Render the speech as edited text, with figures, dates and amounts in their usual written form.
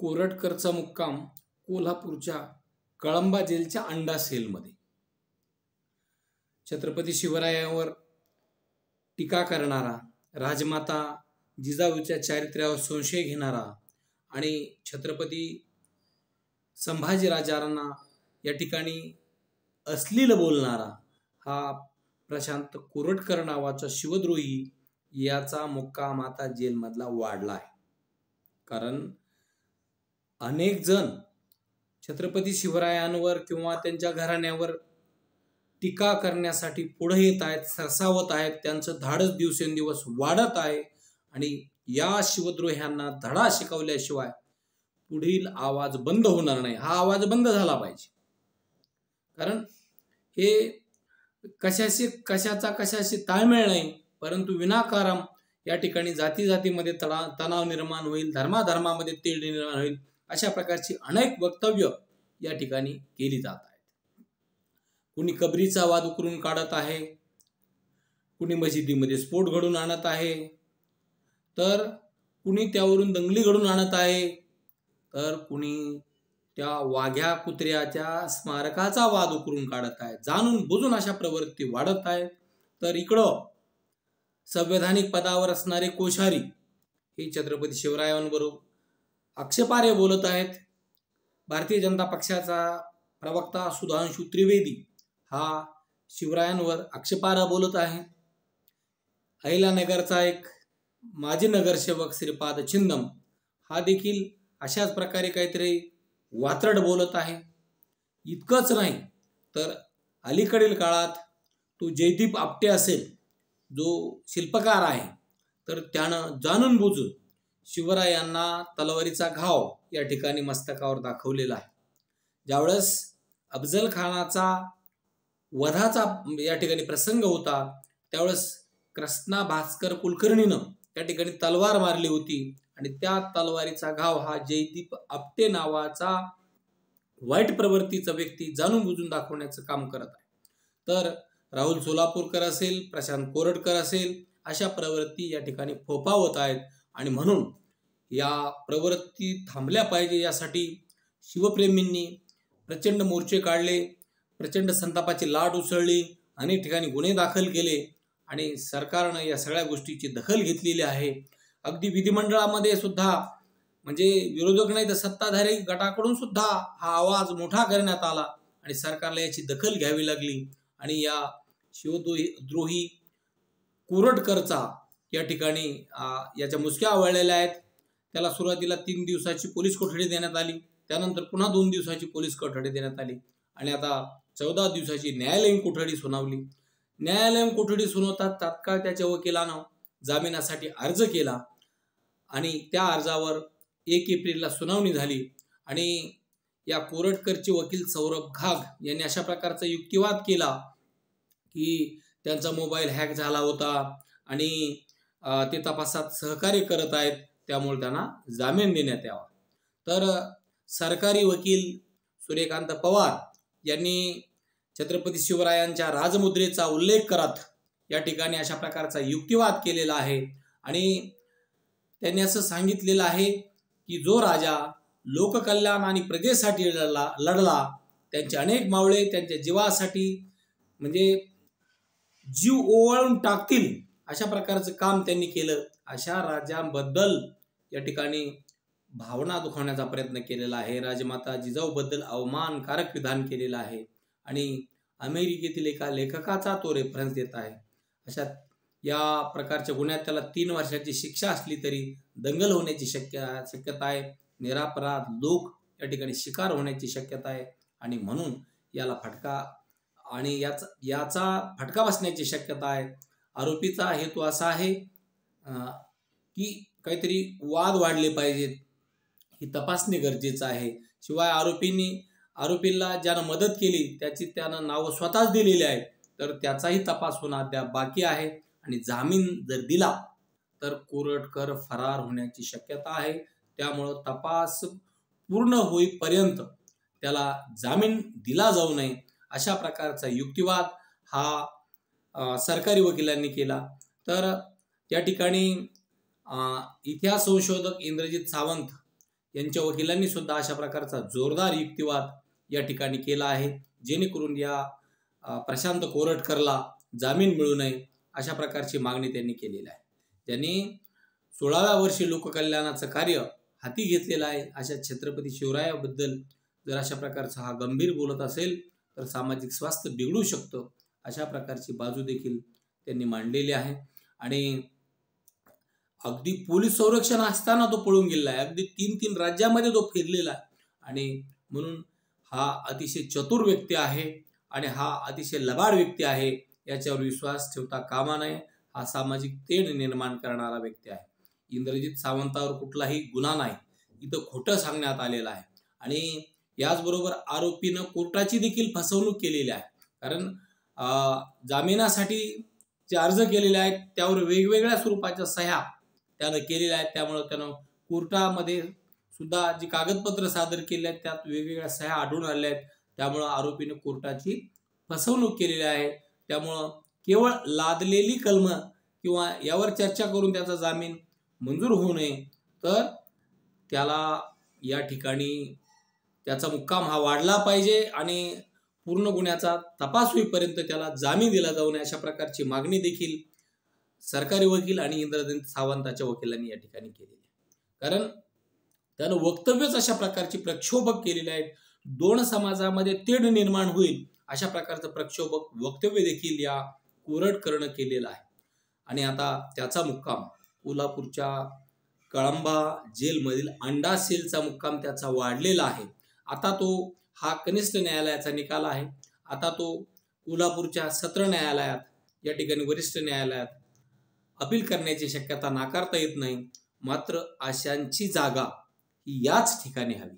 कोरटकरचा मुक्काम कोल्हापूरच्या कळंबा जेलच्या अंडा सेलमध्ये. छत्रपती शिवरायांवर टीका करणारा, राजमाता जिजाऊच्या चारित्र्यावर संशय घेणारा आणि छत्रपती संभाजीराजांना या ठिकाणी अश्लील बोलणारा हा प्रशांत कोरटकर नावाचा शिवद्रोही याचा मुक्काम आता जेलमधला वाढला आहे. कारण अनेक जण छत्रपती शिवरायांवर किंवा त्यांच्या घराण्यावर टीका करण्यासाठी पुढे येत आहेत, सरसावत आहेत. त्यांचं धाडस दिवसेंदिवस वाढत आहे आणि या शिवद्रोह्यांना धडा शिकवल्याशिवाय पुढील आवाज बंद होणार नाही. हा आवाज बंद झाला पाहिजे. कारण हे कशाशी ताळमेळ नाही, परंतु विनाकारण या ठिकाणी जातीमध्ये तणाव निर्माण होईल, धर्माधर्मामध्ये तेढ निर्माण होईल, अशा प्रकारची अनेक वक्तव्य या ठिकाणी केली जात आहेत. कुणी कबरीचा वाद उकरून काढत आहे, कुणी मशिदीमध्ये स्फोट घडून आणत आहे, तर कुणी त्यावरून दंगली घडून आणत आहे, तर कुणी त्या वाघ्या कुत्र्याच्या स्मारकाचा वाद उकरून काढत आहे. जाणून बुजून अशा प्रवृत्ती वाढत आहेत. तर इकडं संवैधानिक पदावर असणारे कोश्यारी हे छत्रपती शिवरायांवर आक्षेपार्ह बोलत आहेत. भारतीय जनता पक्षाचा प्रवक्ता सुधांशु त्रिवेदी हा शिवरायांवर आक्षेपार्ह बोलत आहे. अहिल्यानगरचा एक माजी नगरसेवक श्रीपाद छिंदम हा देखील अशाच प्रकारे काहीतरी वात्रट बोलत आहे. इतकंच नाही तर अलीकडील काळात तो जयदीप आपटे असेल, जो शिल्पकार आहे, तर त्यानं जाणून बुजून शिवरायांना तलवारीचा घाव या ठिकाणी मस्तकावर दाखवलेला आहे. ज्यावेळेस अफजल खानाचा वधाचा या ठिकाणी प्रसंग होता, त्यावेळेस कृष्णा भास्कर कुलकर्णीनं त्या ठिकाणी तलवार मारली होती आणि त्या तलवारीचा घाव हा जयदीप आपटे नावाचा वाईट प्रवृत्तीचा व्यक्ती जाणून बुजून दाखवण्याचं काम करत आहे. तर राहुल सोलापूरकर असेल, प्रशांत कोरटकर असेल, अशा प्रवृत्ती या ठिकाणी फोफावत आहेत आणि म्हणून या प्रवृत्ती थांबल्या पाहिजे यासाठी शिवप्रेमींनी प्रचंड मोर्चे काढले, प्रचंड संतापाची लाट उसळली, अनेक ठिकाणी गुन्हे दाखल केले आणि सरकारनं या सगळ्या गोष्टीची दखल घेतलेली आहे. अगदी विधिमंडळामध्ये सुद्धा म्हणजे विरोधक नाही तर सत्ताधारी गटाकडून सुद्धा हा आवाज मोठा करण्यात आला आणि सरकारला याची दखल घ्यावी लागली आणि या शिवद्रोही कोरटकरचा या ठिकाणी याच्या मुसक्या आवळलेल्या आहेत. त्याला सुरुवातीला 3 दिवसाची पोलीस कोठडी देण्यात आली, त्यानंतर पुन्हा 2 दिवसाची पोलीस कोठडी देण्यात आली आणि आता 14 दिवसाची न्यायालयीन कोठडी सुनावली. न्यायालयीन कोठडी सुनावतात तात्काळ त्याच्या वकिलानं जामिनासाठी अर्ज केला आणि त्या अर्जावर 1 एप्रिलला सुनावणी झाली आणि या कोरटकरचे वकील सौरभ घाग यांनी अशा प्रकारचा युक्तिवाद केला की त्यांचा मोबाईल हॅक झाला होता आणि ते तपासात सहकार्य करत आहेत, त्यामुळे त्यांना जामीन देण्यात यावा. तर सरकारी वकील सूर्यकांत पवार यांनी छत्रपती शिवरायांच्या राजमुद्रेचा उल्लेख करत या ठिकाणी अशा प्रकारचा युक्तिवाद केलेला आहे आणि त्यांनी असं सांगितलेलं आहे की जो राजा लोककल्याण आणि प्रजेसाठी लढला, त्यांचे अनेक मावळे त्यांच्या जीवासाठी म्हणजे जीव ओवाळून टाकतील अशा प्रकारचं काम त्यांनी केलं. अशा राजांबद्दल या ठिकाणी भावना दुखावण्याचा प्रयत्न केलेला आहे. राजमाता जिजाऊबद्दल अवमानकारक विधान केलेलं आहे आणि अमेरिकेतील एका लेखकाचा तो रेफरन्स देत आहे. अशा या प्रकारच्या गुन्ह्यात त्याला 3 वर्षाची शिक्षा असली तरी दंगल होण्याची शक्यता आहे. निरपराध लोक या ठिकाणी शिकार होण्याची शक्यता आहे आणि म्हणून याला फटका आणि याचा फटका बसण्याची शक्यता आहे. आरोपीचा हेतू असा आहे की काहीतरी वाद वाढले पाहिजेत, ही तपासणी गरजेचं आहे. शिवाय आरोपीला ज्यानं मदत केली त्यानं नावं स्वतःच दिलेली आहेत, तर त्याचाही तपास होणं अद्याप बाकी आहे आणि जामीन जर दिला तर कोरटकर फरार होण्याची शक्यता आहे. त्यामुळं तपास पूर्ण होईपर्यंत त्याला जामीन दिला जाऊ नये अशा प्रकारचा युक्तिवाद हा सरकारी वकिलांनी केला. तर या ठिकाणी इतिहास संशोधक इंद्रजित सावंत यांच्या वकिलांनी सुद्धा अशा प्रकारचा जोरदार युक्तिवाद या ठिकाणी केला आहे, जेणेकरून या प्रशांत कोरटकरला जामीन मिळू नये अशा प्रकारची मागणी त्यांनी केलेली आहे. त्यांनी 16व्या वर्षी लोककल्याणाचं कार्य हाती घेतलेलं आहे. अशा छत्रपती शिवरायाबद्दल जर अशा प्रकारचा हा गंभीर बोलत असेल तर सामाजिक स्वास्थ्य बिघडू शकतं, अशा प्रकारची बाजू देखील त्यांनी मांडलेली आहे. आणि अगदी पोलीस संरक्षण असताना तो पळून गेलेला आहे, अगदी 3 राज्यामध्ये तो फिरलेला आहे. आणि म्हणून हा अतिशय चतुर व्यक्ती आहे आणि हा अतिशय लबाड व्यक्ती आहे, याच्यावर विश्वास ठेवता कामा नये. हा सामाजिक तेढ निर्माण करणारा व्यक्ती आहे. इंद्रजित सावंतावर कुठलाही गुन्हा नाही, इथं खोटं सांगण्यात आलेलं आहे. आणि याचबरोबर आरोपीनं कोर्टाची देखील फसवणूक केलेली आहे. कारण जामिनासाठी जे अर्ज केलेले आहेत त्यावर वेगवेगळ्या स्वरूपाच्या सह्या त्यानं केलेल्या आहेत. त्यामुळं त्यानं कोर्टामध्ये सुद्धा जी कागदपत्र सादर केली आहेत त्यात वेगवेगळ्या सह्या आढळून आलेल्या आहेत. त्यामुळं आरोपीने कोर्टाची फसवणूक केलेली आहे. त्यामुळं केवळ लादलेली कलम किंवा यावर चर्चा करून त्याचा जामीन मंजूर होऊ नये, तर त्याला या ठिकाणी त्याचा मुक्काम हा वाढला पाहिजे आणि पूर्ण गुन्ह्याचा तपास होईपर्यंत त्याला जामीन दिला जाऊ नये अशा प्रकारची मागणी देखील सरकारी वकील आणि इंद्रजित सावंताच्या वकिलांनी या ठिकाणी केलेली आहे. कारण त्यानं वक्तव्यच अशा प्रकारची प्रक्षोभक केलेली आहेत. 2 समाजामध्ये तेढ निर्माण होईल अशा प्रकारचं प्रक्षोभक वक्तव्य देखील या कोरटकरनं केलेलं आहे. आणि आता त्याचा मुक्काम कोल्हापूरच्या कळंबा जेलमधील अंडा सेलचा मुक्काम त्याचा वाढलेला आहे. आता तो हा कनिष्ठ न्यायालयाचा निकाल आहे. आता तो कोल्हापूरच्या सत्र न्यायालयात या ठिकाणी वरिष्ठ न्यायालयात अपील करण्याची शक्यता नाकारता येत नाही. मात्र अशांची जागा ही याच ठिकाणी हवी.